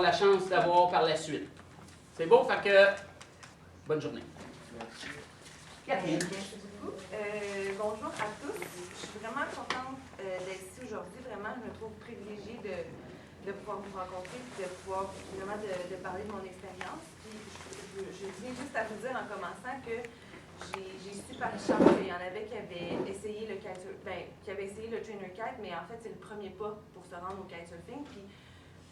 La chance d'avoir par la suite. C'est beau, fait que bonne journée. Catherine. Merci beaucoup. Bonjour à tous. Je suis vraiment contente d'être ici aujourd'hui. Vraiment, je me trouve privilégiée de pouvoir vous rencontrer et de pouvoir vraiment de parler de mon expérience. Puis je viens juste à vous dire en commençant que j'ai su par chance qu'il y en avait qui avaient essayé le kitesurfing, qui avaient essayé le trainer kite, mais en fait c'est le premier pas pour se rendre au kitesurfing. Puis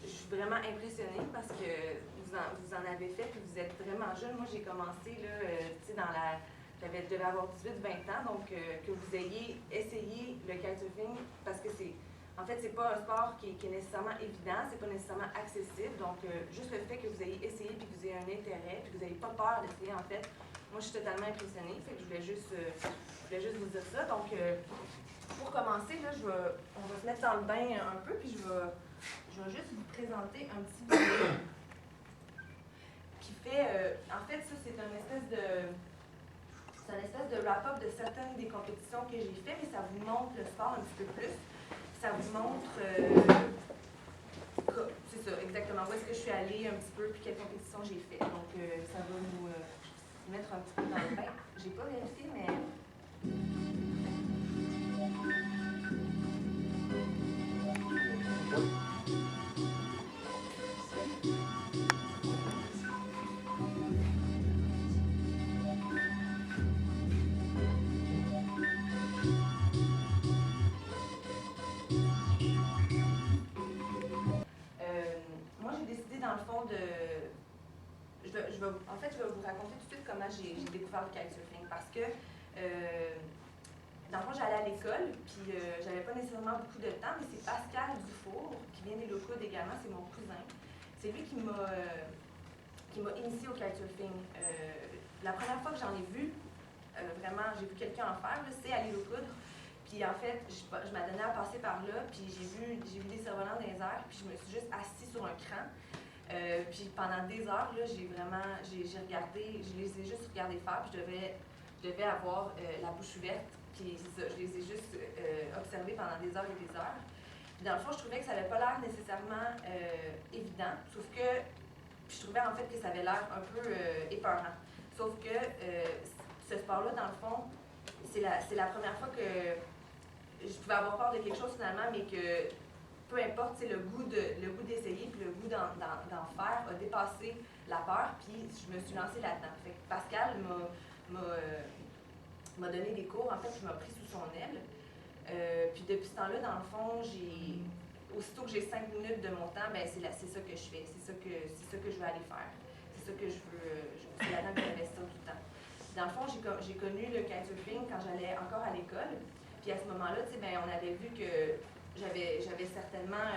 je suis vraiment impressionnée parce que vous en avez fait, puis vous êtes vraiment jeune. Moi, j'ai commencé là, tu sais, je devais avoir 18-20 ans, donc que vous ayez essayé le kitesurfing, parce que en fait, c'est pas un sport qui est nécessairement évident, c'est pas nécessairement accessible, donc juste le fait que vous ayez essayé, puis que vous ayez un intérêt, puis que vous n'ayez pas peur d'essayer, en fait, moi, je suis totalement impressionnée, fait que je voulais juste vous dire ça. Donc, pour commencer, là, on va se mettre dans le bain un peu, puis je vais juste vous présenter un petit vidéo qui fait, en fait, ça c'est un espèce de wrap-up de certaines des compétitions que j'ai fait, mais ça vous montre le sport un petit peu plus. Ça vous montre, c'est ça, exactement, où est-ce que je suis allée un petit peu, puis quelles compétitions j'ai fait. Donc, ça va nous mettre un petit peu dans le bain. J'ai pas vérifié, mais... moi, j'ai décidé, dans le fond, je vais vous raconter tout de suite comment j'ai découvert le kitesurfing. Parce que, dans le fond, j'allais à l'école, puis j'avais pas nécessairement beaucoup de temps, mais c'est Pascal Dufour, qui vient des Low-Coudes également, c'est mon cousin. C'est lui qui m'a initié au kitesurfing. La première fois que j'en ai vu, vraiment, j'ai vu quelqu'un en faire, c'est à l'île aux Coudres. Puis en fait, je m'adonnais à passer par là, puis j'ai vu des cerfs-volants dans les airs, puis je me suis juste assise sur un cran. Puis pendant des heures, là, j'ai regardé, je les ai juste regardés faire, puis je devais avoir la bouche ouverte, puis c'est ça, je les ai juste observés pendant des heures et des heures. Puis dans le fond, je trouvais que ça n'avait pas l'air nécessairement évident, sauf que je trouvais en fait que ça avait l'air un peu épeurant. Sauf que ce sport-là, dans le fond, c'est la première fois que je pouvais avoir peur de quelque chose finalement, mais que peu importe, le goût d'essayer puis le goût d'en faire a dépassé la peur, puis je me suis lancée là-dedans. Fait que Pascal m'a donné des cours, en fait, il m'a pris sous son aile. Puis depuis ce temps-là, dans le fond, aussitôt que j'ai 5 minutes de mon temps, ben c'est ça que je fais, c'est ça que je veux aller faire. C'est ça que je veux, c'est là-dedans que j'investis tout le temps. Dans le fond, j'ai connu le kitesurfing quand j'allais encore à l'école. Puis à ce moment-là, tu sais, ben, on avait vu que j'avais certainement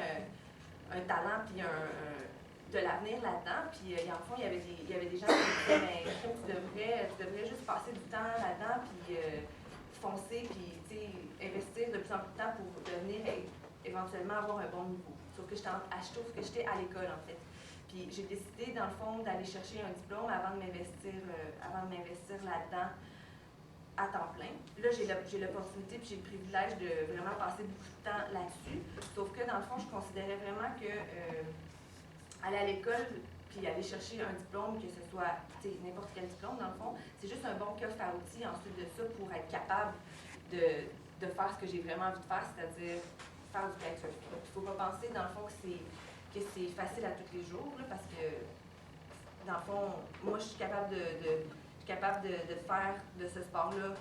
un talent puis de l'avenir là-dedans. Puis en fond, il y avait des gens qui me disaient, ben, tu devrais juste passer du temps là-dedans, puis foncer, puis investir de plus en plus de temps pour devenir éventuellement avoir un bon niveau. Sauf que j'étais à l'école, en fait. Puis j'ai décidé, dans le fond, d'aller chercher un diplôme avant de m'investir là-dedans à temps plein. Là, j'ai l'opportunité puis j'ai le privilège de vraiment passer beaucoup de temps là-dessus. Sauf que, dans le fond, je considérais vraiment que aller à l'école puis aller chercher un diplôme, que ce soit n'importe quel diplôme, dans le fond, c'est juste un bon coffre à outils ensuite de ça pour être capable de faire ce que j'ai vraiment envie de faire, c'est-à-dire faire du kitesurfing. Il ne faut pas penser, dans le fond, que c'est facile à tous les jours, là, parce que, dans le fond, moi, je suis capable de faire de ce sport-là,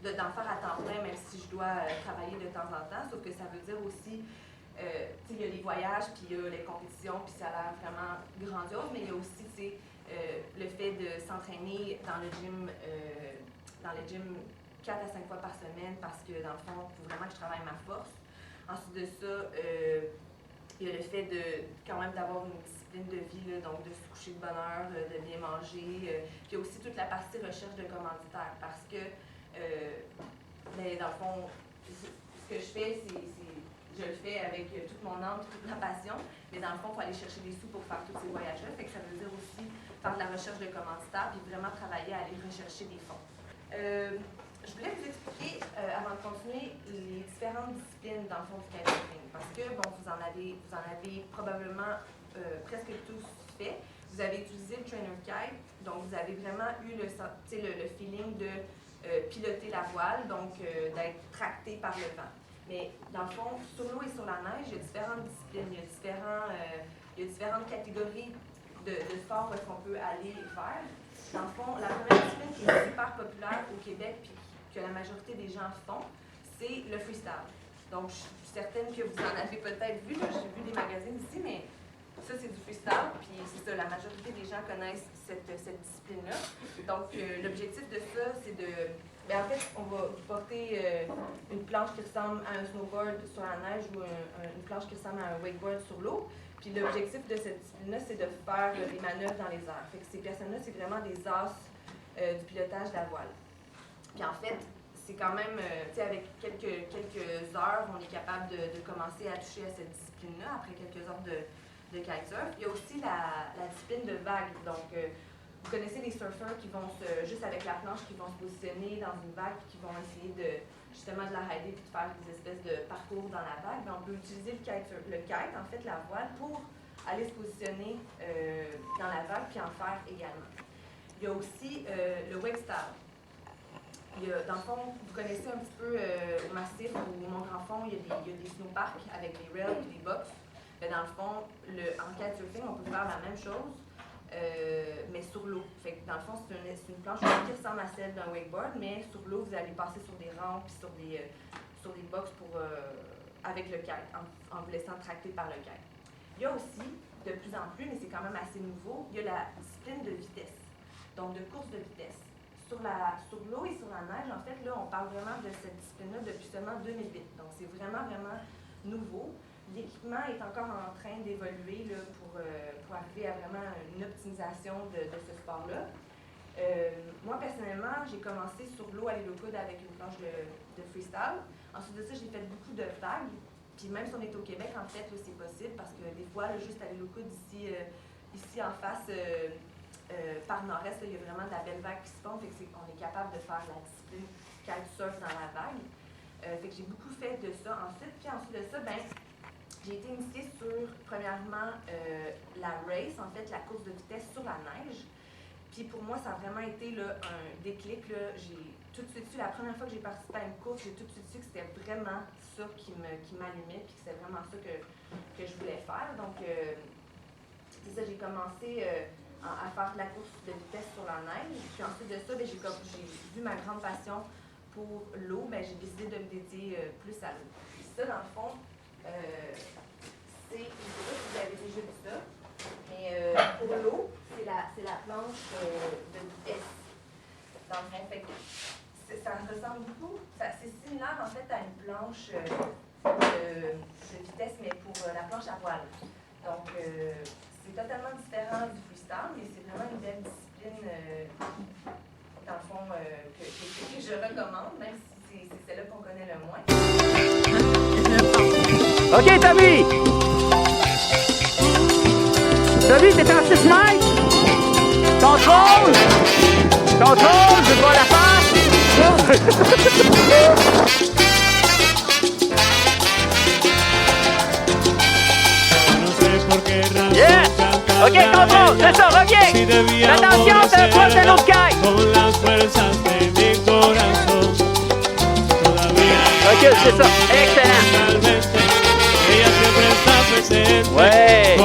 d'en faire à temps plein, même si je dois travailler de temps en temps, sauf que ça veut dire aussi, il y a les voyages, puis il y a les compétitions, puis ça a l'air vraiment grandiose, mais il y a aussi, le fait de s'entraîner dans le gym 4 à 5 fois par semaine, parce que, dans le fond, il faut vraiment que je travaille ma force. Ensuite de ça, il y a le fait quand même d'avoir une discipline de vie, là, donc de se coucher de bonne heure, de bien manger. Puis il y a aussi toute la partie recherche de commanditaires, parce que, dans le fond, ce que je fais, je le fais avec toute mon âme, toute ma passion, mais dans le fond, il faut aller chercher des sous pour faire tous ces voyages-là. Fait que ça veut dire aussi faire de la recherche de commanditaires, puis vraiment travailler à aller rechercher des fonds. Je voulais vous expliquer, avant de continuer, les différentes disciplines dans le fond du kitesurfing, parce que, bon, vous en avez probablement presque tous faits. Vous avez utilisé le trainer kite, donc vous avez vraiment eu le feeling de piloter la voile, donc d'être tracté par le vent. Mais dans le fond, sur l'eau et sur la neige, il y a différentes disciplines, il y a différentes catégories de sports qu'on peut aller vers. Dans le fond, la première discipline qui est super populaire au Québec puis que la majorité des gens font, c'est le freestyle. Donc, je suis certaine que vous en avez peut-être vu, j'ai vu des magazines ici, mais ça, c'est du freestyle, puis c'est ça, la majorité des gens connaissent cette discipline-là. Donc, l'objectif de ça, c'est de... Bien, en fait, on va porter une planche qui ressemble à un snowboard sur la neige ou une planche qui ressemble à un wakeboard sur l'eau. Puis l'objectif de cette discipline-là, c'est de faire des manœuvres dans les airs. Fait que ces personnes-là, c'est vraiment des as du pilotage de la voile. Puis en fait, c'est quand même, tu sais, avec quelques heures, on est capable de commencer à toucher à cette discipline-là, après quelques heures de kitesurf. Il y a aussi la discipline de vague. Donc, vous connaissez les surfeurs qui vont juste avec la planche, qui vont se positionner dans une vague, qui vont essayer justement de la rider et de faire des espèces de parcours dans la vague. Mais on peut utiliser le kite, en fait, la voile, pour aller se positionner dans la vague puis en faire également. Il y a aussi le wake style. Dans le fond, vous connaissez un petit peu au Massif ou au Mont-Grand-Fond, il y a des snowparks avec des rails et des box. Dans le fond, en kitesurfing, on peut faire la même chose, mais sur l'eau. Fait que dans le fond, c'est une planche qui ressemble à celle d'un wakeboard, mais sur l'eau, vous allez passer sur des rampes et sur des box avec le kite, en vous laissant tracter par le kite. Il y a aussi, de plus en plus, mais c'est quand même assez nouveau, il y a la discipline de vitesse, donc de course de vitesse. Sur l'eau et sur la neige, en fait, là, on parle vraiment de cette discipline-là depuis seulement 2008. Donc, c'est vraiment, vraiment nouveau. L'équipement est encore en train d'évoluer pour arriver à vraiment une optimisation de ce sport-là. Moi, personnellement, j'ai commencé sur l'eau à l'île aux Coudes avec une planche de freestyle. Ensuite de ça, j'ai fait beaucoup de vagues. Puis même si on est au Québec, en fait, c'est possible parce que des fois, là, juste à l'île aux Coudes, ici en face, par nord-est, il y a vraiment de la belle vague qui se font. Fait que on est capable de faire la discipline kitesurf dans la vague. Fait que j'ai beaucoup fait de ça ensuite. Puis ensuite de ça, j'ai été initiée sur, premièrement, la race, en fait, la course de vitesse sur la neige. Puis pour moi, ça a vraiment été là, un déclic. J'ai tout de suite su, la première fois que j'ai participé à une course, j'ai tout de suite su que c'était vraiment ça qui m'allumait, puis que c'était vraiment ça que je voulais faire. Donc, c'est ça, j'ai commencé à faire la course de vitesse sur la neige. Puis ensuite de ça, j'ai vu ma grande passion pour l'eau, j'ai décidé de me dédier plus à l'eau. Puis ça, dans le fond, je ne sais pas si vous avez déjà vu ça, mais pour l'eau, c'est la planche de vitesse. Dans le fond, fait que ça ressemble beaucoup, c'est similaire en fait à une planche de vitesse, mais pour la planche à voile. Donc, c'est totalement différent du freestyle, mais c'est vraiment une belle discipline, dans le fond, que je recommande, même si c'est celle-là qu'on connaît le moins. OK, Tommy! Tommy, t'es en 6 mètres! Contrôle! Contrôle, je vois la face! Yeah! OK, contrôle, c'est ça, reviens! Attention, c'est proche de l'autre caille! OK, c'est ça, excellent! Ouais!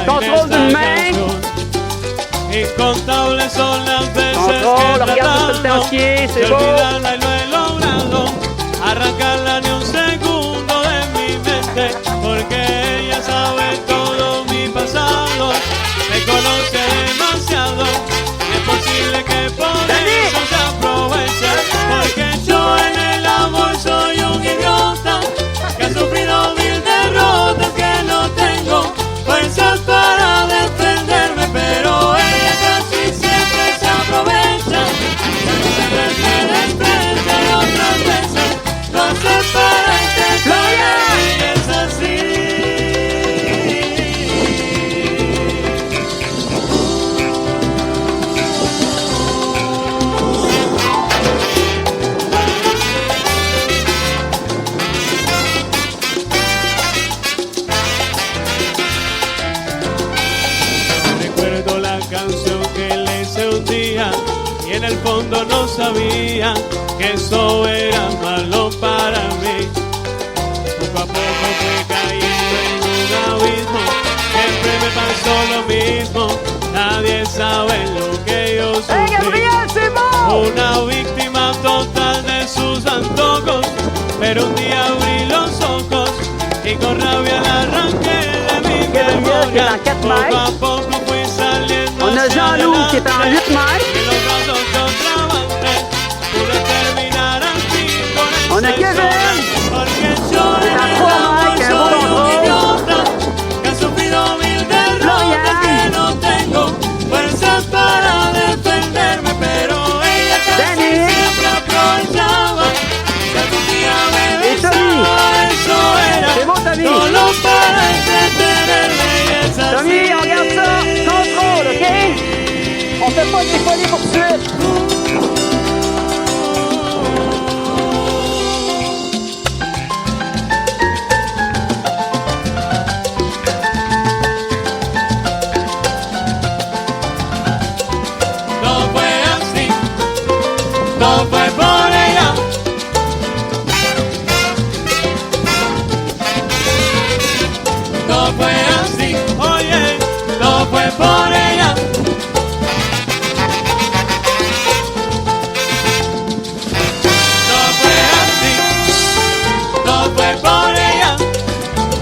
Contrôle d'une main! Contrôle, regarde tout le temps pied, c'est beau! Arrancarla ni un segundo de mi mente, porque ella sabe todo mi pasado, me conoce demasiado, es posible que por eso se aproveche, porque yo en el amor soy un idiota, que ha sufrido mil derrotas, que no tengo fuerzas para defenderme, pero ella casi siempre se aprovecha, muchas veces me desprecia y otras veces no sé para qué ella es así. Recuerdo la canción que le hice un día y en el fondo no sabía que eso era malo para mí. Poco a poco fui cayendo en un abismo, siempre me pasó lo mismo, nadie sabe lo que yo sufrí. Una víctima total de sus antojos, pero un día abrí los ojos y con rabia la arranqué de mi memoria. Poco a poco fui saliendo On a hacia Jean-Loup qui est en 8 adelante, mètres. y los brazos contra aguanté, pude terminar así con On a ese Kevin. sonar, porque yo en À el 3 amor mètres, soy un un idiota que ha sufrido mil derrotas, que no tengo fuerzas para defenderme, pero ella casi Danny. siempre aprovechaba que algún día me Et Tommy. besaba, eso era C'est bon, Tommy. solo para entretenerme y es así. Tommy, on regarde ça. Contrôle, OK? On fait pas des folies pour tout de suite. No fue así, no fue por ella. No fue así, oye, no fue por ella. No fue así, no fue por ella.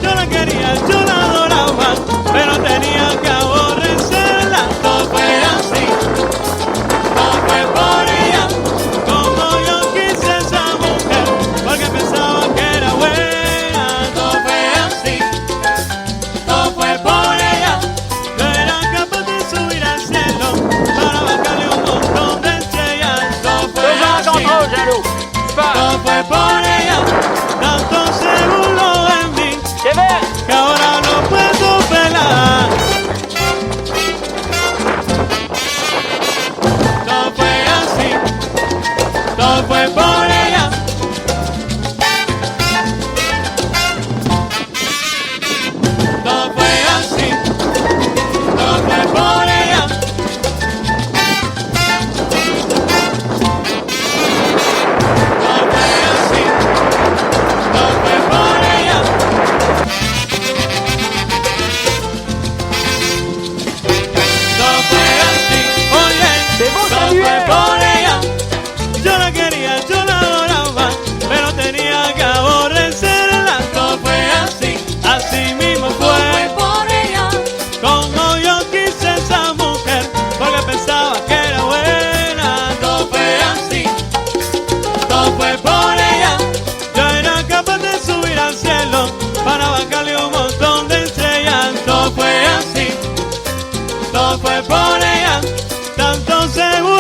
Yo la quería, yo la adoraba, pero tenía que aborrecerla. No fue así, no fue por ella. Como yo quise a esa mujer, porque pensaba que era buena. No fue así, no fue por ella. Yo era capaz de subir al cielo para bajarle un montón de estrellas. No fue Toujours en así. contrôle, Jean-Loup. Super. No fue por ella, tanto seguro en mí, Kevin. que ahora no puedo pelar. No fue así, no fue por ella. No fue así, no fue por ella. No fue así, no fue por ella. No fue así, oye, C'est beau, no Samuel. fue por ella. Yo la quería, yo la adoraba, pero tenía que aborrecerla. No fue así, así mismo fue. por ella. Como yo quise a esa mujer, porque pensaba que era buena. No fue así, no fue por ella. Yo era capaz de subir al cielo para bajarle un montón de estrellas. No fue así, no fue por ella. Tanto seguro